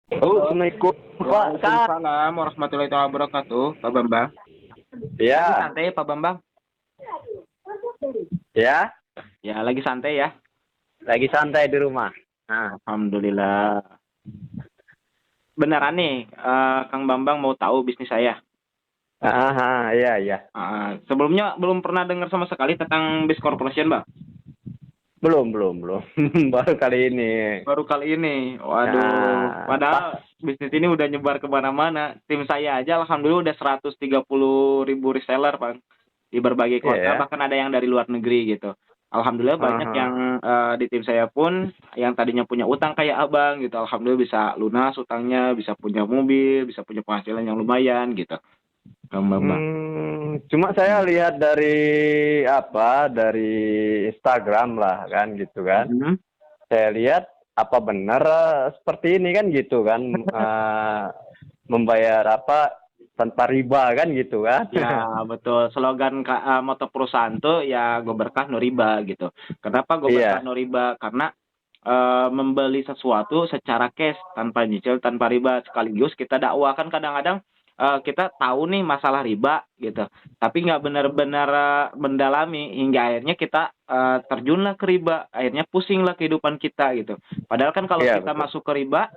Oh, Assalamualaikum Pak Kak. Waalaikumsalam warahmatullahi wabarakatuh, Pak Bambang. Lagi Ya, santai ya, Pak Bambang? ya, Ya, lagi santai ya. lagi santai di rumah. Nah, Alhamdulillah. Beneran nih, Kang Bambang mau tahu bisnis saya. iya, iya. Sebelumnya belum pernah dengar sama sekali tentang Bis Corporation, Bang. Belum. Baru kali ini. Baru kali ini. Waduh, Nah, pas. padahal bisnis ini udah nyebar kemana-mana. Tim saya aja alhamdulillah udah 130.000 reseller, Bang. Di berbagai Iya kota, ya. bahkan ada yang dari luar negeri gitu. Alhamdulillah banyak yang Aha. di tim saya pun yang tadinya punya utang kayak abang gitu. Alhamdulillah bisa lunas utangnya, bisa punya mobil, bisa punya penghasilan yang lumayan gitu. Kang Bambang. Cuma saya lihat dari dari Instagram lah kan gitu kan. Mhm. Saya lihat apa benar seperti ini kan gitu kan, membayar apa tanpa riba kan gitu kan. Ya, betul. Slogan moto perusahaan tuh ya gue berkah no riba gitu. Kenapa gue berkah Iya, no riba? Karena membeli sesuatu secara cash tanpa nyicil, tanpa riba sekaligus kita dakwakan kadang-kadang kita tahu nih masalah riba gitu, tapi nggak benar-benar mendalami hingga akhirnya kita terjunlah ke riba, akhirnya pusinglah kehidupan kita gitu. Padahal kan kalau iya kita betul. masuk ke riba,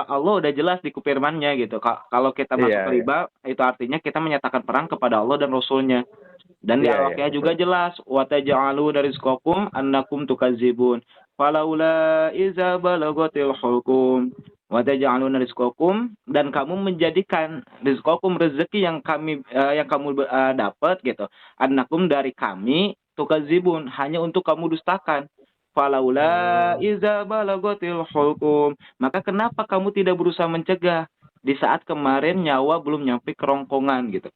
Allah udah jelas di firman-Nya gitu. Kalau kita masuk Iya, ke iya. riba, itu artinya kita menyatakan perang kepada Allah dan Rasul-Nya. Dan di Iya, iya, Al-Waqiah juga betul. jelas, wa taj'alu rizqakum annakum tukadzibun. Falaula iza balagatil hulqum wa taj'aluna rizqakum, dan kamu menjadikan rizqakum rezeki yang kamu dapat gitu. Annakum dari kami tukadzibun hanya untuk kamu dustakan. Falaula Hmm, iza balagatil hulqum. Maka kenapa kamu tidak berusaha mencegah di saat kemarin nyawa belum nyampe kerongkongan gitu.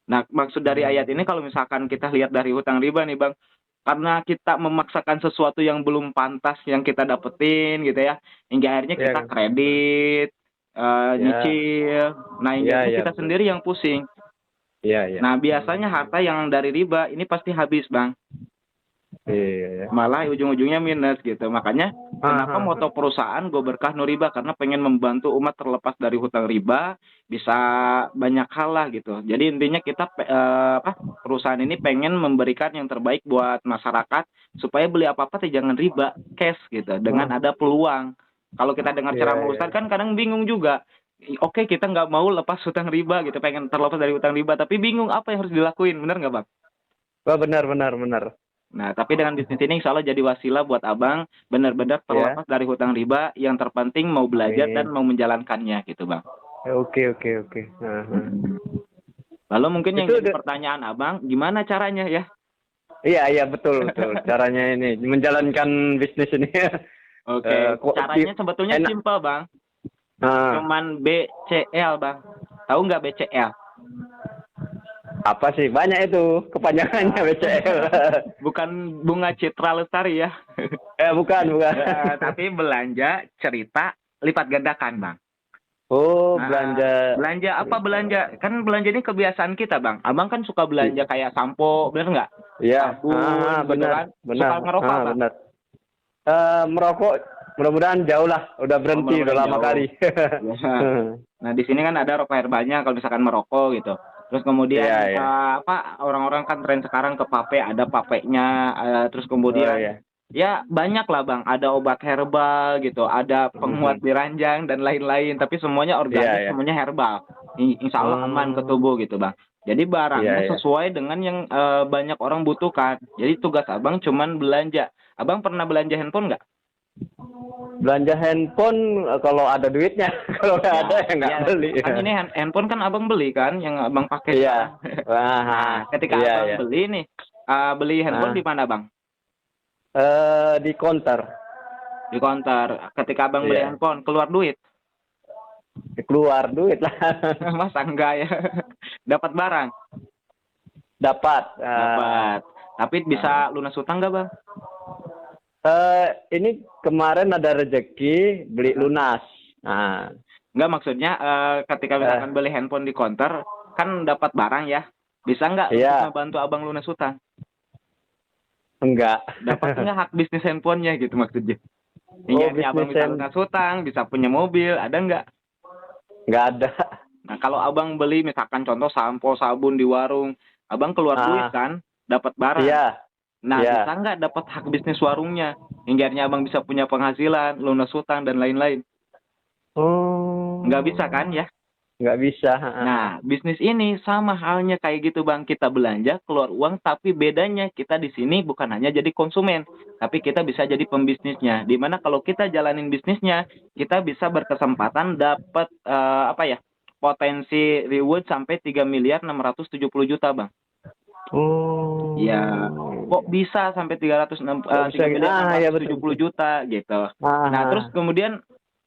Nah, maksud dari ayat ini hmm. kalau misalkan kita lihat dari hutang riba nih, Bang, karena kita memaksakan sesuatu yang belum pantas yang kita dapetin gitu ya, hingga akhirnya Iya kita kan? kredit, Ya, nyicil, nah hingga iya, akhirnya iya kita betul. sendiri yang pusing. Iya, iya. Nah, biasanya harta Hmm. yang dari riba ini pasti habis, Bang. Iya ya. Malah ujung-ujungnya minus gitu. Makanya kenapa Ah. moto perusahaan gue berkah no riba, karena pengen membantu umat terlepas dari hutang riba, bisa banyak hal lah gitu. Jadi intinya kita perusahaan ini pengen memberikan yang terbaik buat masyarakat supaya beli apa-apa tuh jangan riba, cash gitu. Dengan Ah. ada peluang. Kalau kita dengar Iya, ceramah iya. Ustadz kan kadang bingung juga. Oke, kita nggak mau lepas hutang riba gitu, pengen terlepas dari hutang riba, tapi bingung apa yang harus dilakuin, bener nggak, Bang? Wah, benar. Nah, tapi dengan bisnis ini insya Allah jadi wasilah buat abang benar-benar Ya, terlepas dari hutang riba, yang terpenting mau belajar dan amin. mau menjalankannya gitu, Bang. Oke. Mm-mm. Lalu mungkin yang Itu jadi pertanyaan abang, gimana caranya ya? iya betul. Caranya ini menjalankan Oke, bisnis ini. Kok caranya sebetulnya enak. simpel, Bang. Ah, Cuman BCL, Bang. Tahu nggak BCL? apa sih? Banyak itu kepanjangannya Ya, BCL. bukan bunga citra lestari ya. Bukan. Ya, tapi belanja cerita lipat gandakan, Bang. Oh, Nah, belanja belanja apa cerita. belanja? Kan belanja ini kebiasaan kita, Bang. Abang kan suka belanja kayak sampo, bener nggak? Iya, Sabun, gitu benar, kan? benar, Suka ngerokok apa? benar. Merokok, mudah-mudahan jauh lah. Udah Oh, berhenti, udah mudah-mudahan lama jauh. kali. Ya. Nah, di sini kan ada rokok herbalnya kalau misalkan merokok gitu. Terus Iya, kemudian iya. orang-orang kan tren sekarang ke pape, ada papenya, terus Oh kemudian iya. ya banyak lah, Bang. Ada obat herbal gitu, ada penguat di ranjang dan lain-lain, tapi semuanya Iya, organik, iya. semuanya herbal. Insya Allah aman ke Hmm, tubuh gitu, Bang. Jadi barangnya iya. sesuai dengan yang banyak orang butuhkan. Jadi tugas Abang cuman belanja. Abang pernah belanja handphone nggak? Belanja handphone kalau ada duitnya. Kalau nggak Ya, ada ya nggak ya, beli. kan ini handphone kan abang beli kan, yang abang pakai Iya. sekarang. Nah, ketika abang Iya. beli nih, beli handphone di Ah, mana bang? di counter. Di konter. Ketika abang beli Iya. handphone, keluar duit. Keluar duit lah. Masa enggak ya? Dapat barang? Dapat. Dapat. Tapi Ah. bisa lunas utang nggak bang? Ini kemarin ada rezeki beli lunas. Nah, Nggak, maksudnya ketika misalkan eh, beli handphone di konter, kan dapat barang ya. Bisa nggak untuk iya, ngebantu abang lunas utang? enggak. Dapat nggak hak bisnis handphonenya gitu maksudnya? Oh, Hingga abang bisnis bisa lunas hutang, bisa punya mobil, ada nggak? nggak ada. Nah, kalau abang beli misalkan contoh sampo, sabun di warung, abang keluar duit Ah, kan, dapat barang. iya, Nah, iya. bisa nggak dapat hak bisnis warungnya? Hingga abang bisa punya penghasilan, lunas hutang, dan lain-lain. Nggak bisa Oh, kan ya? nggak bisa. Nah, bisnis ini sama halnya kayak gitu Bang. Kita belanja, keluar uang, tapi bedanya kita di sini bukan hanya jadi konsumen, tapi kita bisa jadi pembisnisnya. Dimana kalau kita jalanin bisnisnya, kita bisa berkesempatan dapat apa ya? Potensi reward sampai 3.670.000.000 Bang. Ya, Oh, kok bisa sampai nggak bisa. tiga miliar enam Ya ratus betul tujuh puluh betul. juta gitu. Nah, terus Ah, kemudian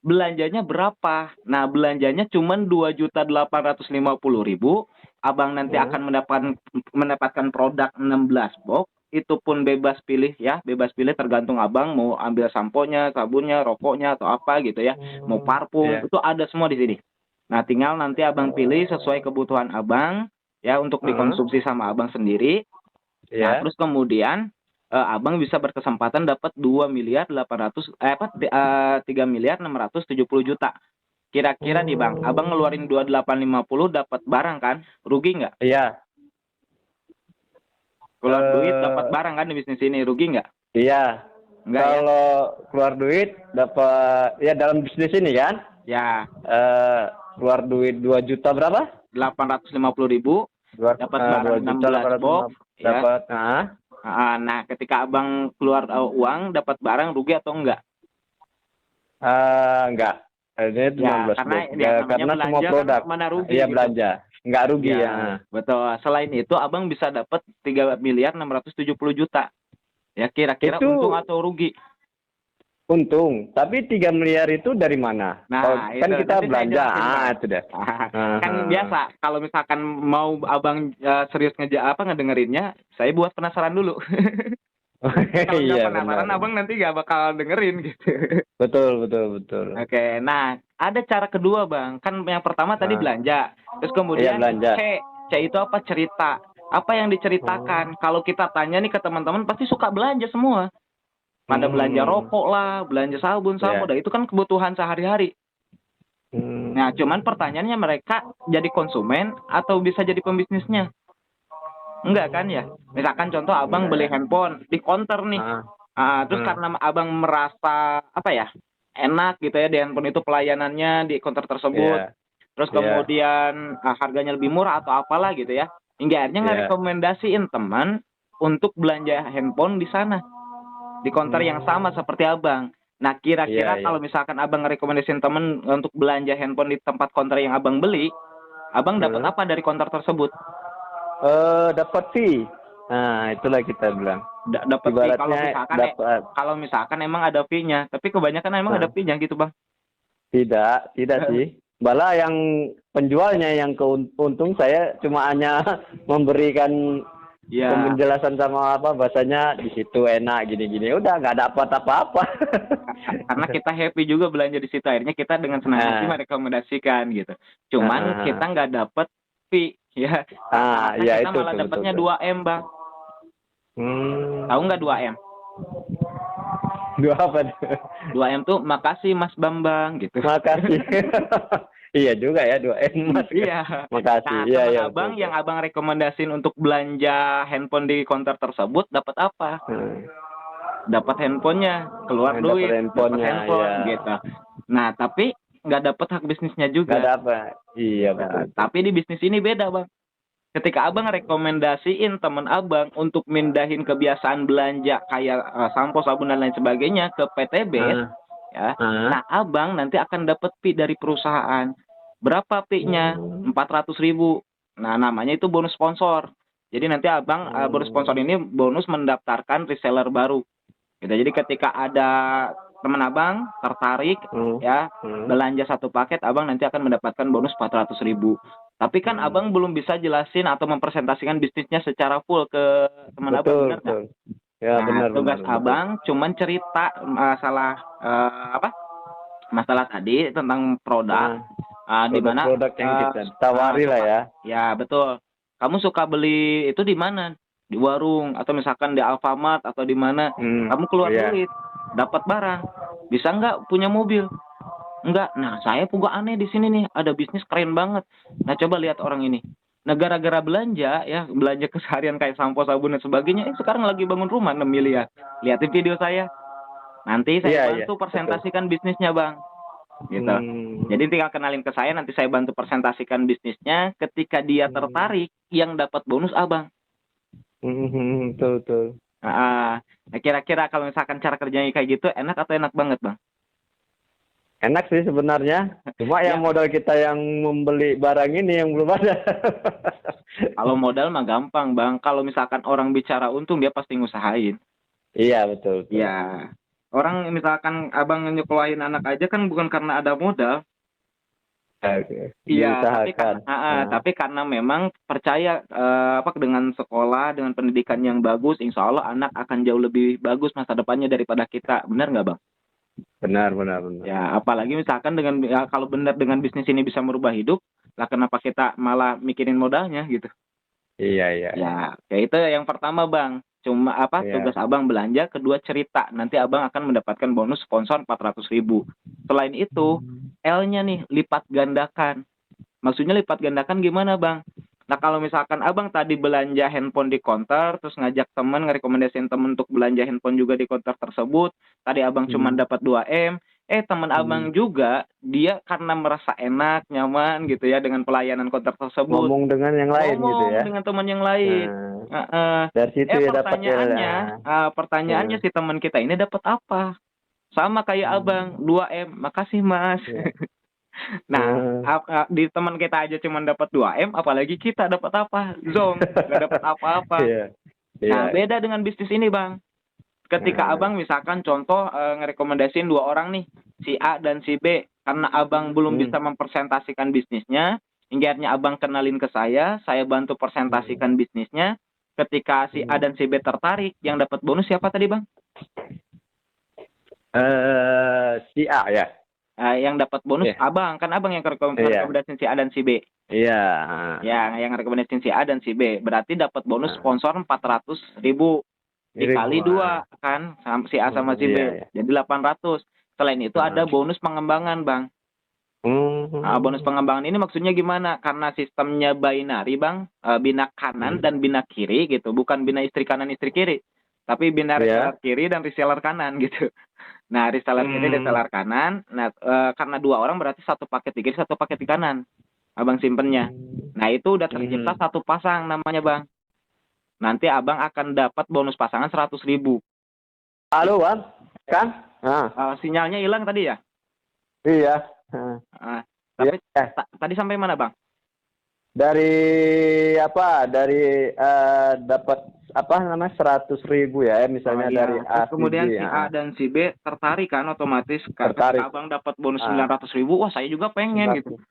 belanjanya berapa? Nah, belanjanya cuma 2.850.000. Abang nanti ah. akan mendapatkan produk 16 box. Itu pun bebas pilih ya, bebas pilih tergantung abang mau ambil samponya, sabunnya, rokoknya atau apa gitu ya. Mau parfum, Iya. itu ada semua di sini. Nah, tinggal nanti abang pilih sesuai kebutuhan abang ya untuk Ah, dikonsumsi sama abang sendiri. Nah, iya. terus kemudian abang bisa berkesempatan dapat 3.670.000.000. Kira-kira nih bang, abang ngeluarin 2.850 dapat barang kan? Rugi nggak? Iya. Keluar duit dapat Eh, barang kan di bisnis ini, rugi nggak? iya. Nggak ya? Kalau keluar duit dapat ya dalam bisnis ini kan? Ya, Eh, keluar duit 2 juta berapa? 850.000 dapat barang 2 juta 16 850 box ya. dapat. Nah, Nah, ketika abang keluar uang dapat barang rugi atau enggak? enggak. Ini Ya, 16 karena box. ini Ya, ya namanya karena semua belanja kan produk. mana Iya rugi gitu. belanja. Enggak rugi ya. Ya, betul. Selain itu, abang bisa dapat 3.670.000.000. Ya, kira-kira Itu untung atau rugi? untung. Tapi 3 miliar itu dari mana? Kalau Nah, kan itu kita nanti saya belanja. jelasin, Bang. Itu deh. Kan Aha. biasa, kalau misalkan mau abang serius ngedengerinnya, saya buat penasaran dulu. Kalau nggak Iya penasaran, benar. abang nanti nggak bakal dengerin gitu. Betul, betul, betul. Oke, nah ada cara kedua, Bang. Kan yang pertama tadi Nah, belanja. Terus iya kemudian belanja. C itu apa? Cerita. Apa yang Oh. diceritakan? Kalau kita tanya nih ke teman-teman pasti suka belanja semua. Pada belanja Hmm. rokok lah, belanja sabun, sampo, Ya. dah itu kan kebutuhan sehari-hari. Nah, Hmm. cuman pertanyaannya mereka jadi konsumen atau bisa jadi pembisnisnya? Enggak kan ya? Misalkan contoh abang Enggak beli ya. handphone di counter nih. Ah, Terus ah. karena abang merasa apa ya? Enak gitu ya di handphone itu pelayanannya di counter tersebut. Iya, Terus iya, kemudian harganya lebih murah atau apalah gitu ya. Hingga akhirnya iya. ngerekomendasiin teman untuk belanja handphone di sana. Di counter yang sama Hmm. seperti abang. Nah, Iya, kira-kira iya. kalau misalkan abang ngerekomendasiin teman untuk belanja handphone di tempat counter yang abang beli, abang dapat Hmm. apa dari counter tersebut? Dapat fee. Nah, itulah kita bilang. Dapat fee Ibaratnya dapat. kalau misalkan emang ada fee-nya, tapi kebanyakan emang ada Nah, fee-nya gitu, Bang. tidak, tidak sih. Malah yang penjualnya yang keuntung saya cuma hanya memberikan Ya, penjelasan sama apa bahasanya di situ enak gini-gini. Udah nggak dapat apa-apa. karena kita happy juga belanja di situ. Akhirnya kita dengan senang hati Nah, merekomendasikan gitu. Cuman kita nggak dapat fee ya. Rata-rata ya kita itu malah tuh betul dapatnya tuh. 2M, Bang. Tahu Hmm. nggak 2M? Dua apa tuh? 2M tuh makasih Mas Bambang gitu. Makasih. Iya juga ya 2M Mas. Iya. Makasih. Nah, Iya teman iya betul abang betul. yang abang rekomendasiin untuk belanja handphone di counter tersebut dapat apa? Hmm. Dapat handphonenya, keluar Dapat duit, dapat handphonenya ya. handphone gitu. Nah, tapi nggak dapat hak bisnisnya Nggak juga. dapat. Iya betul betul. Tapi di bisnis ini beda, Bang. Ketika abang rekomendasiin teman abang untuk mindahin kebiasaan belanja kayak sampo, sabun dan lain sebagainya ke PTB, Ah, ya. ah. Nah, abang nanti akan dapat fee dari perusahaan. Berapa fee-nya? Hmm. 400.000. Nah, namanya itu bonus sponsor. Jadi nanti abang bonus sponsor Hmm. ini bonus mendaftarkan reseller baru. Gitu. Jadi ketika ada teman abang tertarik Hmm. ya Hmm. belanja satu paket, abang nanti akan mendapatkan bonus 400.000. Tapi kan abang Hmm. belum bisa jelasin atau mempresentasikan bisnisnya secara full ke teman abang, Betul benar nggak? betul. Ya Nah, benar benar tugas betul. abang cuman cerita masalah apa? Masalah tadi tentang produk, Ah, di mana produk-produk yang kita tawari lah suka, ya. ya betul. Kamu suka beli itu di mana? Di warung atau misalkan di Alfamart atau di mana? Hmm. Kamu keluar Iya. duit, dapat barang. Bisa nggak punya mobil? Enggak. Nah, saya juga aneh di sini nih, ada bisnis keren banget. Nah, coba lihat orang ini. Nah, gara-gara belanja ya, belanja keseharian kayak sampo, sabun dan sebagainya, sekarang lagi bangun rumah 6 miliar. Lihatin video saya. Nanti saya Iya, iya, bantu betul. presentasikan bisnisnya, Bang. Gitu. Jadi Hmm, tinggal kenalin ke saya, nanti saya bantu presentasikan bisnisnya. Ketika dia hmm, tertarik, yang dapat bonus Abang. betul, betul. Nah, kira-kira kalau misalkan cara kerjanya kayak gitu, enak atau enak banget, Bang? Enak sih sebenarnya. Cuma yang Ya, modal kita yang membeli barang ini yang belum ada. kalau modal mah gampang, Bang. Kalau misalkan orang bicara untung, dia pasti ngusahain. Iya, betul, betul. Ya, orang misalkan abang nyekolahin anak aja kan bukan karena ada modal. Oke. Iya, Diusahakan. Nah, tapi karena memang percaya apa dengan sekolah, dengan pendidikan yang bagus, insya Allah anak akan jauh lebih bagus masa depannya daripada kita. Benar nggak, Bang? benar, benar, benar. Ya, apalagi misalkan dengan ya, kalau benar dengan bisnis ini bisa merubah hidup, lah kenapa kita malah mikirin modalnya gitu? Iya, iya, iya. Ya itu yang pertama, Bang. Cuma apa Iya. tugas Abang belanja, kedua cerita. Nanti Abang akan mendapatkan bonus sponsor 400.000. Selain itu, L-nya nih lipat gandakan. Maksudnya lipat gandakan gimana, Bang? Nah, kalau misalkan Abang tadi belanja handphone di counter, terus ngajak temen, ngerekomendasiin temen untuk belanja handphone juga di counter tersebut, tadi Abang cuma Hmm, dapat 2M, teman hmm. Abang juga, dia karena merasa enak, nyaman gitu ya dengan pelayanan counter tersebut, Ngomong dengan yang lain gitu ngomong ya. dengan teman yang lain. Nah, Heeh. dari situ ya dapat ya. Pertanyaannya si teman kita ini dapat apa? Sama kayak Abang, Hmm, 2M, makasih Mas. ya. Nah, di teman kita aja cuma dapat 2M, apalagi kita dapat apa? Zong, nggak dapat apa-apa. Iya, iya. Nah, beda dengan bisnis ini, Bang. Ketika Nah, Abang misalkan contoh ngerekomendasiin dua orang nih, si A dan si B, karena Abang belum hmm, bisa mempresentasikan bisnisnya, hingga Abang kenalin ke saya bantu hmm, presentasikan bisnisnya. Ketika si A hmm. dan si B tertarik, yang dapat bonus siapa tadi, Bang? Si A ya. Yang dapat bonus Iya, Abang, kan Abang yang iya, rekomendasiin si A dan si B. iya. Ya, yang rekomendasiin si A dan si B. Berarti dapat bonus Nah, sponsor 400.000 ribu. dikali dua kan, si A sama si Iya, B. iya. Jadi 800. Selain itu ada bonus pengembangan, Bang. Nah, bonus Hmm, pengembangan ini maksudnya gimana? Karena sistemnya binary, Bang, bina kanan hmm. dan bina kiri gitu, bukan bina istri kanan istri kiri. Tapi bina reseller Iya. kiri dan reseller kanan gitu. Nah, reseller kiri, Hmm, reseller kanan. Nah, karena dua orang berarti satu paket di kiri, satu paket di kanan. Abang simpennya. hmm, Nah, itu udah tercipta hmm. satu pasang namanya, Bang. Nanti Abang akan dapat bonus pasangan 100.000. Halo, Bang. Kan? Ah, Sinyalnya hilang tadi ya? iya. Ah, Uh, iya. tapi tadi sampai mana, Bang? Dari apa? Dari dapat apa namanya 100.000 ya, Oh misalnya dari iya, terus A si kemudian B. si A dan si B tertarik kan otomatis ketika Tertarik. Abang dapat bonus Ah, 900.000, wah saya juga pengen gitu. 900.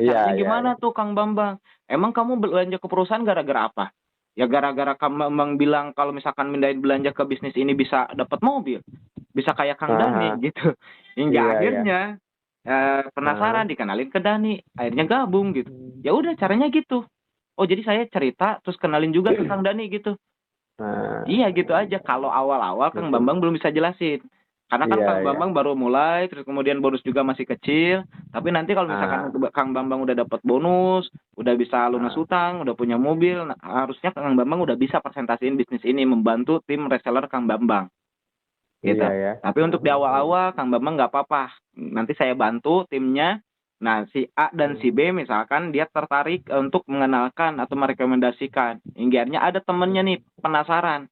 Iya, Caranya iya, gimana iya. tuh Kang Bambang? Emang kamu belanja ke perusahaan gara-gara apa? Ya gara-gara Kang Bambang bilang kalau misalkan mindahin belanja ke bisnis ini bisa dapat mobil, bisa kayak Kang Dani Ah, gitu. Hingga iya, iya. akhirnya Ah. penasaran dikenalin ke Dani, akhirnya gabung gitu. Ya udah caranya gitu. Oh jadi saya cerita terus kenalin juga ke Kang Dani gitu. Nah, Iya gitu aja. Kalau awal-awal Kang betul. Bambang belum bisa jelasin. Karena kan Iya, Kang iya. Bambang baru mulai, terus kemudian bonus juga masih kecil. Tapi nanti kalau misalkan Ah, Kang Bambang udah dapat bonus, udah bisa lunas ah. hutang, udah punya mobil, nah, harusnya Kang Bambang udah bisa presentasiin bisnis ini membantu tim reseller Kang Bambang. Iya, Gitu. ya. Tapi untuk di awal-awal Kang Bambang nggak apa-apa. Nanti saya bantu timnya. Nah, si A dan si B misalkan dia tertarik untuk mengenalkan atau merekomendasikan. Hingga akhirnya ada temennya nih penasaran.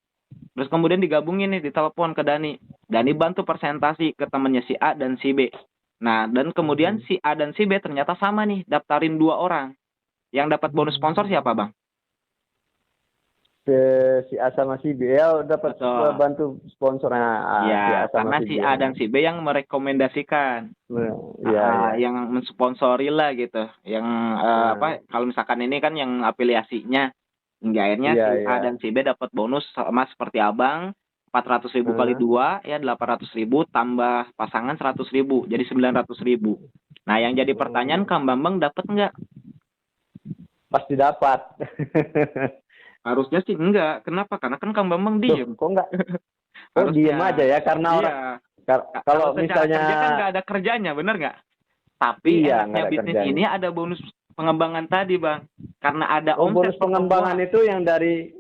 Terus kemudian digabungin nih di telepon ke Dani. Dani bantu presentasi ke temennya si A dan si B. Nah, dan kemudian si A dan si B ternyata sama nih, daftarin dua orang. Yang dapat bonus sponsor siapa, Bang? Si A sama si B ya dapat Betul. bantu sponsornya si A Ya, sama karena si si B. A dan si B yang merekomendasikan. Iya, iya. Yang mensponsori lah gitu. Yang Ah, kalau misalkan ini kan yang afiliasinya. Hingga akhirnya iya, si A iya. dan si B dapat bonus sama seperti Abang. 400.000 kali Ah, 2 ya 800.000 tambah pasangan 100.000 jadi 900.000. Nah yang jadi pertanyaan hmm, Kang Bambang dapat nggak? pasti dapat. Harusnya sih enggak. Kenapa? Karena kan Kang Bambang Duh, diem. kok enggak? Oh, diem aja Harusnya. ya karena orang Iya. Kalau Kalau secara misalnya kerja kan nggak ada kerjanya, bener nggak? Tapi iya nggak enaknya ada bisnis kerjanya. ini ada bonus pengembangan tadi, Bang. Karena ada Oh, omset bonus pengembangan pertumbuhan. itu yang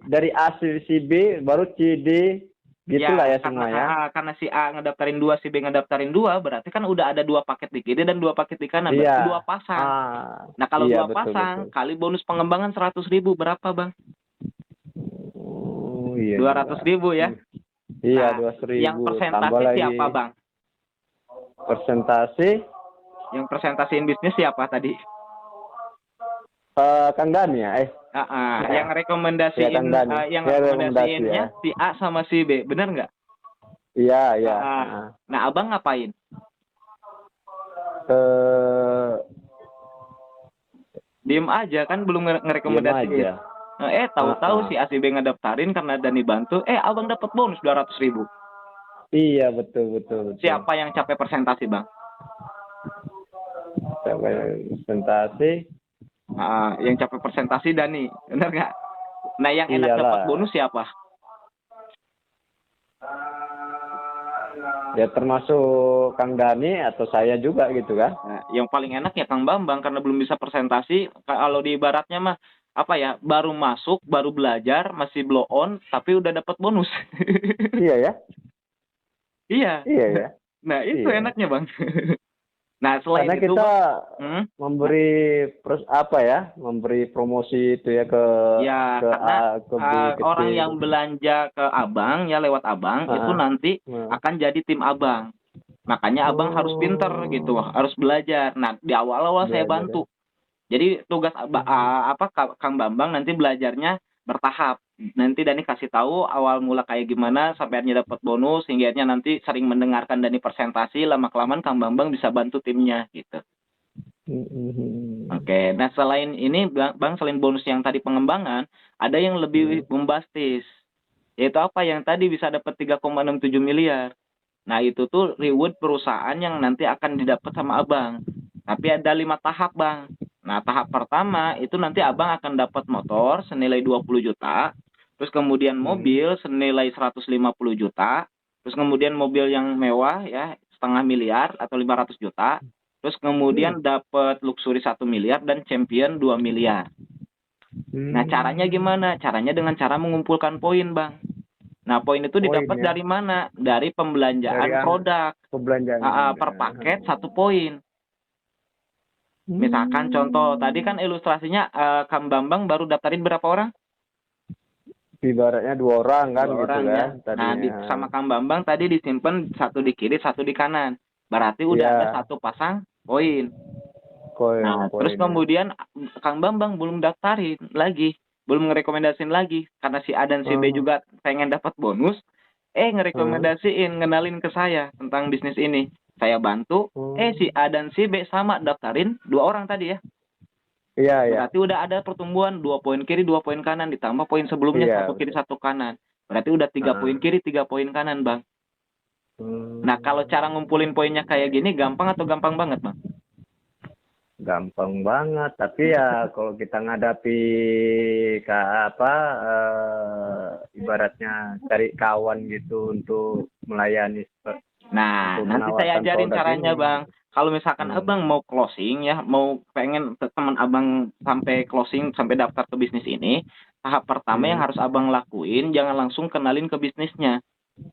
dari A si B baru C D gitulah Ya, ya semua ya. karena si A ngedaftarin dua, si B ngedaftarin dua, berarti kan udah ada dua paket di kiri dan dua paket di kanan, Iya. berarti dua pasang. Ah, Nah, kalau iya dua betul betul. pasang kali bonus pengembangan 100.000 berapa, Bang? Oh, iya Dua juga. ratus ribu ya. Iya, Nah, yang 200.000 tambah persentase lagi siapa, Bang? persentase Yang presentasiin bisnis siapa tadi? Kang Dani ya. Yang Ya Kang rekomendasiin, Dani. yang Ya rekomendasi ya. rekomendasiinnya si A sama si B, bener nggak? Iya, iya. Nah, abang ngapain? Eh, Diem aja kan, belum diam ngerekomendasiin. aja. Tahu-tahu Ah. si A si B ngedaftarin karena Dani bantu, abang dapat bonus 200.000. Iya, betul betul betul. Siapa yang capai persentasi, Bang? Persentase Yang capai persentasi Dani, bener nggak? Nah, yang enak dapat iyalah. bonus siapa? Ya termasuk Kang Dani atau saya juga gitu kan. Nah, yang paling enak ya Kang Bambang karena belum bisa presentasi. Kalau di ibaratnya mah apa ya, baru masuk, baru belajar, masih blow on, tapi udah dapat bonus. Iya ya. Iya. Iya ya. Nah, itu Iya. enaknya, Bang. Nah, selain Karena itu, kita Bang, memberi memberi promosi itu ya ke ya ke karena A ke B ke C orang itu. yang belanja ke Abang ya lewat Abang itu Ah, nanti ah. akan jadi tim Abang. Makanya Abang harus pinter gitu, harus belajar. Nah, di awal-awal saya Belajar ya. bantu. Jadi tugas Kang Bambang nanti belajarnya bertahap. Nanti Dani kasih tahu awal mula kayak gimana sampai akhirnya dapat bonus, hingga akhirnya nanti sering mendengarkan Dani presentasi, lama-kelamaan Kang Bambang bisa bantu timnya gitu. Oke, nah selain ini Bang, selain bonus yang tadi pengembangan, ada yang lebih bombastis. Yaitu apa? Yang tadi bisa dapat 3,67 miliar. Nah, itu tuh reward perusahaan yang nanti akan didapat sama Abang. Tapi ada 5 tahap, Bang. Nah, tahap pertama itu nanti Abang akan dapat motor senilai 20 juta, terus kemudian mobil senilai 150 juta, terus kemudian mobil yang mewah ya setengah miliar atau 500 juta, terus kemudian dapat luxury 1 miliar dan champion 2 miliar. Nah, caranya gimana? Caranya dengan cara mengumpulkan poin, Bang. Nah, poin itu didapat dari mana? Dari pembelanjaan produk. Pembelanjaan. Per paket 1 poin. Misalkan contoh, tadi kan ilustrasinya Kang Bambang baru daftarin berapa orang? Ibaratnya 2 orang kan 2 gitu orang kan. ya. Nah, sama Kang Bambang tadi disimpan 1 di kiri, 1 di kanan. Berarti udah ada 1 pasang poin. Nah, terus kemudian Kang Bambang belum daftarin lagi, belum ngerekomendasiin lagi karena si A dan si B juga pengen dapat bonus. Ngerekomendasiin, ngenalin ke saya tentang bisnis ini. Saya bantu, si A dan si B sama daftarin 2 orang tadi ya. Iya, iya. Berarti udah ada pertumbuhan 2 poin kiri, 2 poin kanan ditambah poin sebelumnya 1 kiri, 1 kanan. Berarti udah 3 poin kiri, 3 poin kanan, Bang. Nah, kalau cara ngumpulin poinnya kayak gini gampang atau gampang banget, Bang? Gampang banget, tapi ya kalau kita ngadapi ibaratnya cari kawan gitu untuk melayani. Nah, nanti saya ajarin caranya, ini. Bang. Kalau misalkan Abang mau closing ya, mau pengen teman Abang sampai closing, sampai daftar ke bisnis ini, tahap pertama yang harus Abang lakuin, jangan langsung kenalin ke bisnisnya.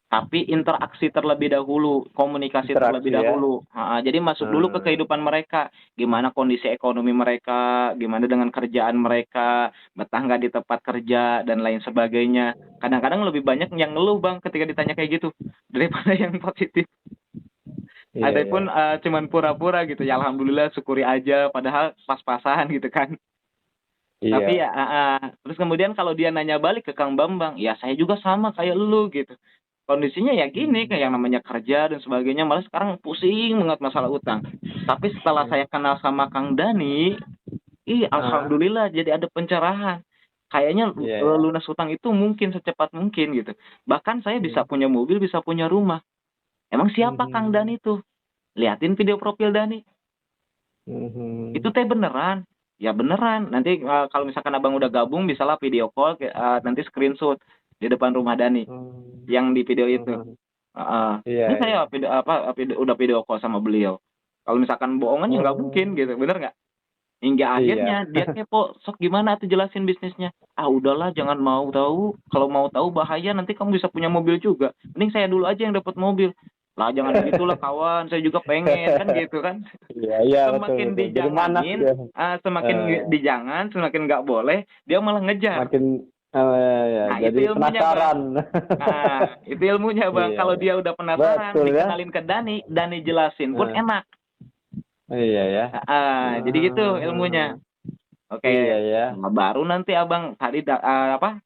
Tapi interaksi terlebih dahulu, komunikasi terlebih dahulu. Jadi masuk dulu ke kehidupan mereka. Gimana kondisi ekonomi mereka, gimana dengan kerjaan mereka, betah nggak di tempat kerja, dan lain sebagainya. Kadang-kadang lebih banyak yang ngeluh, Bang, ketika ditanya kayak gitu, daripada yang positif. Ada pun cuman pura-pura gitu, ya alhamdulillah syukuri aja, padahal pas-pasan gitu kan. Iya. Tapi ya, terus kemudian kalau dia nanya balik ke Kang Bambang, ya saya juga sama kayak lu gitu. Kondisinya ya gini, kayak yang namanya kerja dan sebagainya, malah sekarang pusing banget masalah utang. Tapi setelah saya kenal sama Kang Dani, alhamdulillah jadi ada pencerahan. Kayaknya lunas utang itu mungkin secepat mungkin gitu. Bahkan saya bisa punya mobil, bisa punya rumah. Emang siapa Kang Dani itu? Liatin video profil Dani. Itu teh beneran. Ya beneran. Nanti kalau misalkan Abang udah gabung, bisalah video call, nanti screenshot di depan rumah Dani yang di video itu. Iya, Ini saya iya. udah video call sama beliau. Kalau misalkan bohongan ya nggak Oh, mungkin gitu, bener nggak? Hingga iya. akhirnya dia kepo, sok gimana tuh jelasin bisnisnya. Ah udahlah, jangan mau tahu. Kalau mau tahu bahaya, nanti kamu bisa punya mobil juga. Mending saya dulu aja yang dapat mobil. Lah jangan begitulah kawan, saya juga pengen kan gitu kan. Iya, iya, betul, Semakin betul. Jadi manas dijanganin, ya. semakin Eh, dijangan, semakin nggak boleh, dia malah ngejar. makin ya, Nah itu jadi ilmunya bang. penasaran. Nah itu ilmunya bang. Iya, Kalau iya. dia udah penasaran, Betul ya. dikenalin ke Dani, Dani jelasin pun Eh, enak. iya ya. Jadi gitu ilmunya. Iya Oke, ya. nah, baru nanti abang tadi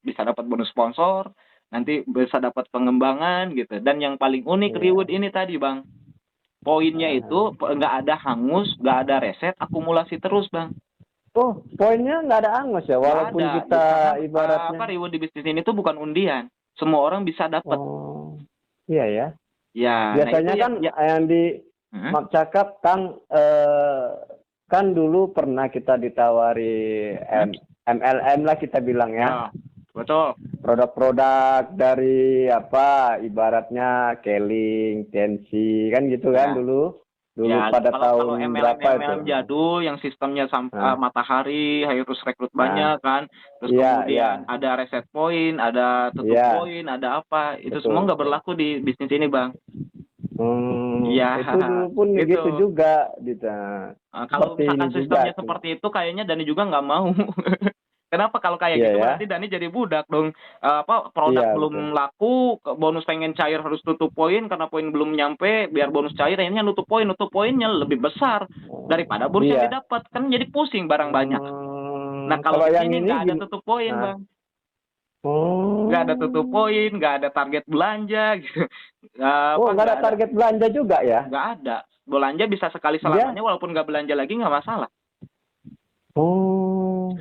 bisa dapat bonus sponsor, nanti bisa dapat pengembangan gitu. Dan yang paling unik reward Iya. ini tadi bang, poinnya itu nggak ada hangus, nggak ada reset, akumulasi terus bang. Oh, poinnya nggak ada angus ya, Nggak walaupun ada, kita karena ibaratnya. reward di bisnis ini tuh bukan undian, semua orang bisa dapat. Oh, iya ya. Ya, nah itu Biasanya kan ya. yang di Hmm? Mak Cakap Kang, kan dulu pernah kita ditawari Hmm? MLM lah kita bilang ya. Ya, betul. Produk-produk dari apa ibaratnya Keling, Tensi kan gitu kan Ya. dulu. Dulu Ya, pada kalau tahun berapa itu? MLM jadul yang sistemnya Nah, matahari, harus rekrut nah, banyak kan. Terus iya, iya, kemudian ada reset point, ada tutup iya, poin, ada apa. Itu betul, semua nggak betul. berlaku di bisnis ini, Bang. Iya, Itu dulu pun gitu. gitu juga, gitu. Kalau Seperti ini misalkan juga sistemnya tuh. seperti itu, kayaknya Dani juga nggak mau. Kenapa kalau kayak Iya gitu ya, berarti Dani jadi budak dong. Produk iya betul. belum laku, bonus pengen cair harus tutup poin karena poin belum nyampe, biar bonus cair akhirnya nutup poinnya lebih besar daripada bonus yang Iya. didapat. Kan jadi pusing barang banyak. Nah, kalau Kalau di yang sini ini nggak ada tutup poin, nah, Bang. Nggak ada tutup oh, poin, nggak ada target belanja gitu. oh nggak Nggak ada ada, target belanja juga ya? nggak ada. Belanja bisa sekali Dia, selamanya walaupun nggak belanja lagi nggak masalah.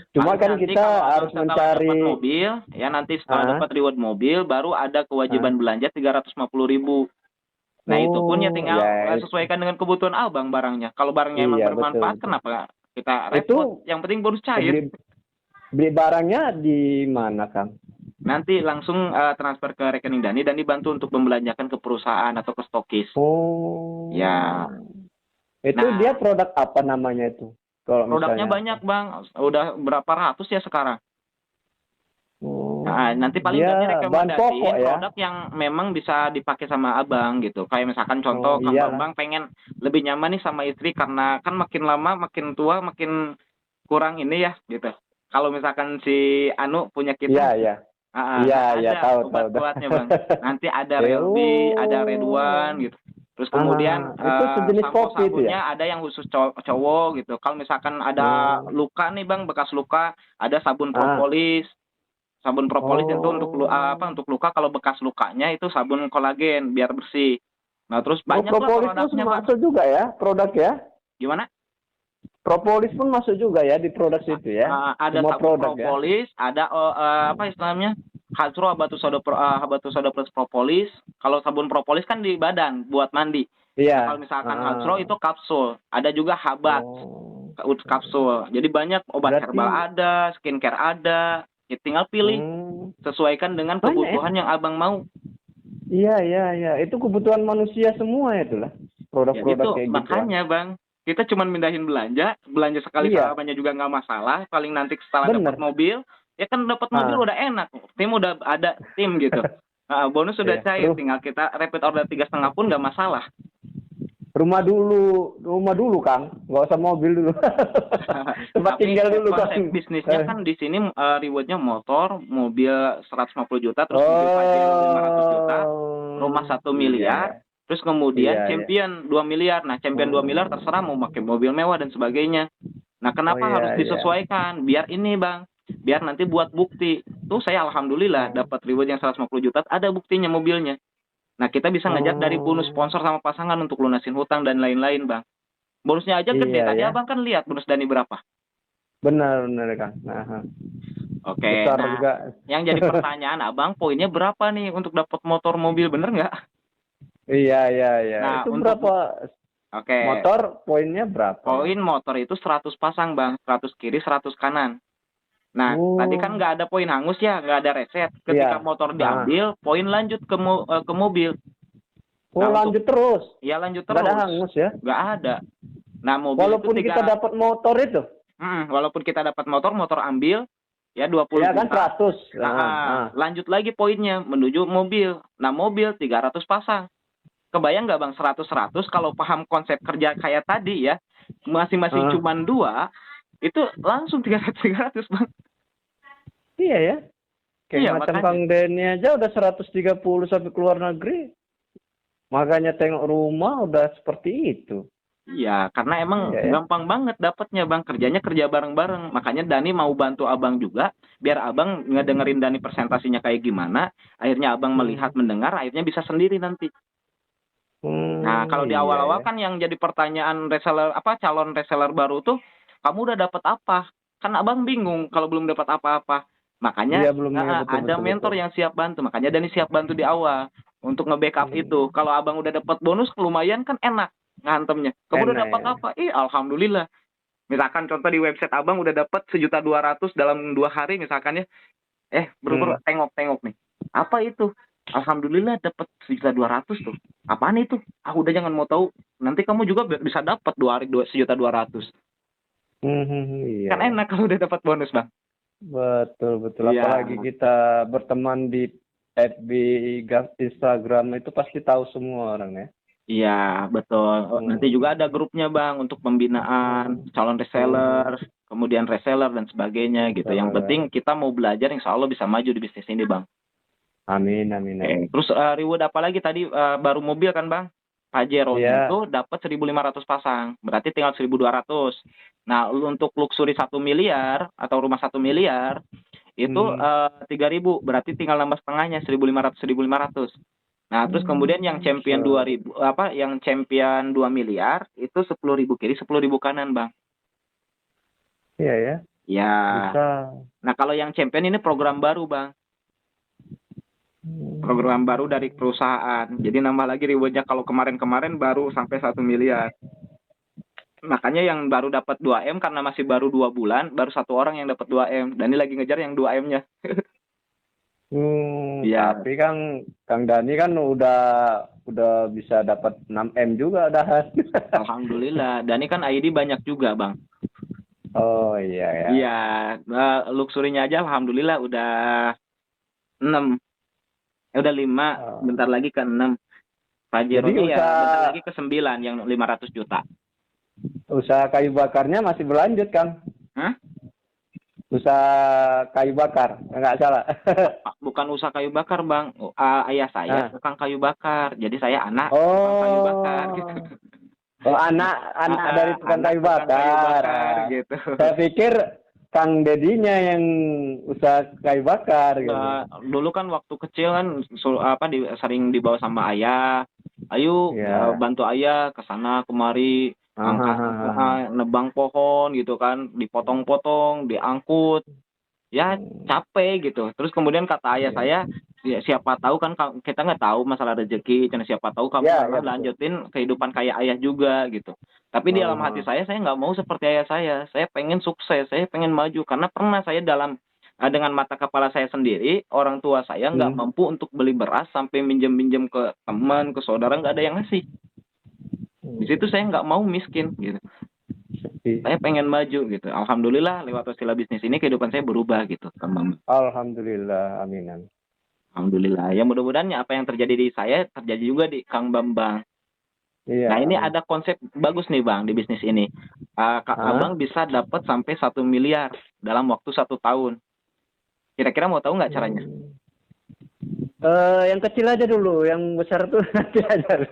cuma Paling kan nanti kita kalau abang harus setelah dapat mencari, mobil, ya nanti setelah ah, dapat reward mobil, baru ada ah. kewajiban belanja 350.000. Nah itu pun ya Oh, tinggal ya, sesuaikan dengan kebutuhan abang barangnya. Kalau barangnya emang iya betul bermanfaat, betul. kenapa kita Itu repot? Yang penting bonus cair. beli beli barangnya di mana, Kang? Nanti langsung transfer ke rekening Dani dan dibantu untuk membelanjakan ke perusahaan atau ke stokis. Ya, Oh, itu dia nah produk apa namanya itu? Kalau produknya misalnya, banyak bang, udah berapa ratus ya sekarang. Nah, nanti paling dia Dani bahan pokok rekomendasiin ya? produk yang memang bisa dipakai sama abang gitu. Kayak misalkan Oh contoh Kang iyalah. Bambang pengen lebih nyaman nih sama istri karena kan makin lama makin tua makin kurang ini ya gitu. Kalau misalkan si Anu punya Iya, kita, iya. Iya, nah iya, ada tahu, tahu. obat kuatnya bang. Nanti ada Relbi, ada Oh. Redwan gitu. Terus kemudian Itu sejenis sampo kopi itu ya? sabunnya ada yang khusus cowok gitu. Kalau misalkan ada Oh. luka nih bang, bekas luka, ada sabun Ah. propolis. Sabun propolis itu untuk Oh. untuk luka, kalau bekas lukanya itu sabun kolagen biar bersih. Nah, terus Oh, banyak lah propolis pun produknya, Bang. masuk juga ya, produk ya? Gimana? Propolis pun masuk juga ya di produk situ ya? Ada Semua sabun produk ya? propolis, ada apa istilahnya? Hazro habatus soda plus propolis. Kalau sabun propolis kan di badan buat mandi. Nah, kalau Iya. misalkan Hazro Ah. itu kapsul. Ada juga Habat Oh. kapsul. Jadi banyak obat herbal Berarti ada, skincare ada. Ya, tinggal pilih sesuaikan dengan banyak ya? kebutuhan yang abang mau. Iya, iya, iya. Itu kebutuhan manusia semua itu lah. Ya Produk-produk itu kayak gituan. makanya bang, kita cuma mindahin belanja sekali Iya, selamanya juga nggak masalah. Paling nanti setelah dapat bener. mobil, ya kan dapat mobil Ah, udah enak, tim udah ada tim gitu. Bonus sudah iya. cair, tinggal kita repeat order 3,5 pun nggak masalah. Rumah dulu, Kang. Nggak usah mobil dulu. Tempat Tapi tinggal dulu, konsep Kang. bisnisnya kan di sini rewardnya motor, mobil 150 juta, terus mobil Pajero 500 juta, Oh, rumah 1 iya, miliar, iya. terus kemudian Iya, iya. champion 2 miliar. Nah, champion 2 miliar terserah mau pakai mobil mewah dan sebagainya. Nah, Oh, kenapa harus iya, iya. disesuaikan? Biar ini, Bang. Biar nanti buat bukti. Tuh saya alhamdulillah dapat reward yang 150 juta, ada buktinya mobilnya. Nah, kita bisa ngejar dari bonus Oh, sponsor sama pasangan untuk lunasin hutang dan lain-lain, Bang. Bonusnya aja gede. iya, Tadi ya. Abang kan lihat bonus Dani berapa. Benar, benar, Kang. Nah, Oke, besar nah juga. yang jadi pertanyaan Abang, poinnya berapa nih untuk dapat motor mobil, bener nggak? Iya, iya, iya. Nah, Itu untuk berapa oke, motor? Poinnya berapa ya? poin motor itu 100 pasang, Bang. 100 kiri, 100 kanan. Nah, tadi kan Oh, nggak ada poin hangus ya, nggak ada reset. Ketika iya. motor Ah. diambil, poin lanjut ke mobil. Oh, Nah, lanjut terus. ya lanjut Nggak ada terus. hangus ya. Nggak ada. Nah, mobil Walaupun itu kita dapat motor itu. walaupun kita dapat motor ambil ya 20 Ya kan juta. 100. Lanjut lagi poinnya menuju mobil. Nah, mobil 300 pasang. Kebayang nggak Bang 100 kalau paham konsep kerja kayak tadi ya, masing-masing cuman 2, itu langsung 300 Bang. Iya ya. Kayak Iya, macam makanya. Kang Denny aja udah 130 sampai keluar negeri. Makanya tengok rumah udah seperti itu. Iya, karena emang Iya, ya. gampang banget dapatnya Bang. Kerjanya kerja bareng-bareng. Makanya Dani mau bantu Abang juga, biar Abang ngedengerin Dani presentasinya kayak gimana. Akhirnya Abang melihat, mendengar, akhirnya bisa sendiri nanti. Nah, kalau di Iya, awal-awal ya. kan yang jadi pertanyaan reseller calon reseller baru tuh, kamu udah dapat apa? Kan Abang bingung kalau belum dapat apa-apa. Makanya Iya, belum ya, betul, ada betul, mentor betul. yang siap bantu. Makanya Dani siap bantu di awal untuk nge-backup itu. Kalau Abang udah dapat bonus lumayan kan enak ngantemnya. Kamu udah Enak dapat ya. apa? Alhamdulillah. Misalkan contoh di website Abang udah dapat 1.200.000 dalam 2 hari misalkan ya. Bro, tengok nih. Apa itu? Alhamdulillah dapat 1.200.000 tuh. Apaan itu? Udah jangan mau tahu. Nanti kamu juga bisa dapat 2 hari 1.200.000. Iya, Kan ya. enak kalau udah dapat bonus, Bang. Betul, betul. Iya. Apalagi kita berteman di FB, Instagram itu pasti tahu semua orang ya. Iya, betul. Nanti juga ada grupnya, Bang, untuk pembinaan calon reseller, kemudian reseller dan sebagainya gitu. Yang penting kita mau belajar, insya Allah bisa maju di bisnis ini, Bang. Amin, amin, amin. Terus reward apa lagi tadi, baru mobil kan, Bang? Pajero-nya itu dapat 1.500 pasang, berarti tinggal 1.200. Nah, untuk luxury 1 miliar atau rumah 1 miliar itu 3.000, berarti tinggal nambah setengahnya 1.500. Nah, terus kemudian yang champion 2.000 yang champion 2 miliar itu 10.000 kiri, 10.000 kanan, Bang. Iya ya. Ya. Bisa. Nah, kalau yang champion ini program baru, Bang. Program baru dari perusahaan. Jadi nambah lagi rewardnya. Kalau kemarin-kemarin baru sampai 1 miliar. Makanya yang baru dapat 2M karena masih baru 2 bulan, baru 1 orang yang dapat 2M. Dan ini lagi ngejar yang 2M-nya. Ya. Tapi Kang Dani kan udah bisa dapat 6M juga dah. Alhamdulillah. Dani kan ID banyak juga, Bang. Oh iya ya. Iya, luxury-nya aja alhamdulillah udah 6. Udah 5, bentar lagi ke 6. Pajero-nya ya bentar lagi ke 9 yang 500 juta. Usaha kayu bakarnya masih berlanjut, Kang? Hah? Usaha kayu bakar, nggak salah. Bukan usaha kayu bakar, Bang. Ayah saya tukang kayu bakar. Jadi saya anak tukang kayu bakar gitu. Oh, anak dari tukang kayu bakar. Gitu. Saya pikir Kang Dedinya yang usaha kayu bakar gitu. Dulu kan waktu kecil kan sering dibawa sama ayah. Ayo bantu ayah ke sana kemari, angkat nebang pohon gitu kan, dipotong-potong, diangkut. Ya capek gitu. Terus kemudian kata ayah saya, ya, siapa tahu kan kita nggak tahu masalah rezeki, dan siapa tahu kamu lanjutin kehidupan kayak ayah juga gitu. Tapi di dalam hati saya nggak mau seperti ayah saya. Saya pengen sukses, saya pengen maju karena pernah saya dengan mata kepala saya sendiri, orang tua saya nggak mampu untuk beli beras sampai minjem-minjem ke teman, ke saudara, nggak ada yang ngasih. Di situ saya nggak mau miskin gitu. Saya pengen maju gitu. Alhamdulillah lewat wasilah bisnis ini kehidupan saya berubah gitu, Kang Bambang. Alhamdulillah, amin. Alhamdulillah. Ya mudah-mudahan apa yang terjadi di saya terjadi juga di Kang Bambang. Iya. Nah, ini ada konsep bagus nih, Bang, di bisnis ini. Abang bisa dapat sampai 1 miliar dalam waktu 1 tahun. Kira-kira mau tahu nggak caranya? Yang kecil aja dulu, yang besar tuh nanti aja.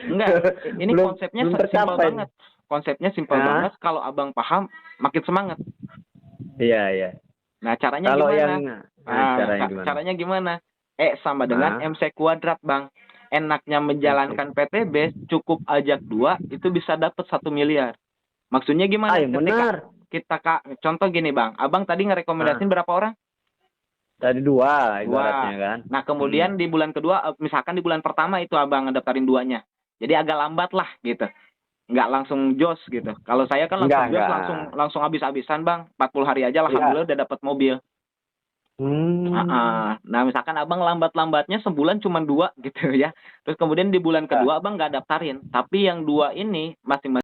Enggak, ini konsepnya simpel banget. Konsepnya simpel banget. Kalau Abang paham, makin semangat. Iya. Nah, caranya gimana? Caranya gimana? Sama dengan MC kuadrat, Bang. Enaknya menjalankan PTB, cukup ajak 2, itu bisa dapat 1 miliar. Maksudnya gimana? Ketika kita contoh gini, Bang. Abang tadi ngerekomendasiin berapa orang? Tadi 2 ibaratnya kan. Nah, kemudian di bulan kedua, misalkan di bulan pertama itu Abang ngedaftarin 2-nya. Jadi agak lambat lah gitu. Nggak langsung jos gitu. Kalau saya kan langsung jos, langsung habis-habisan, Bang. 40 hari aja alhamdulillah udah dapat mobil. Nah, misalkan abang lambat-lambatnya sebulan cuma 2 gitu ya. Terus kemudian di bulan kedua abang nggak daftarin. Tapi yang 2 ini masing-masing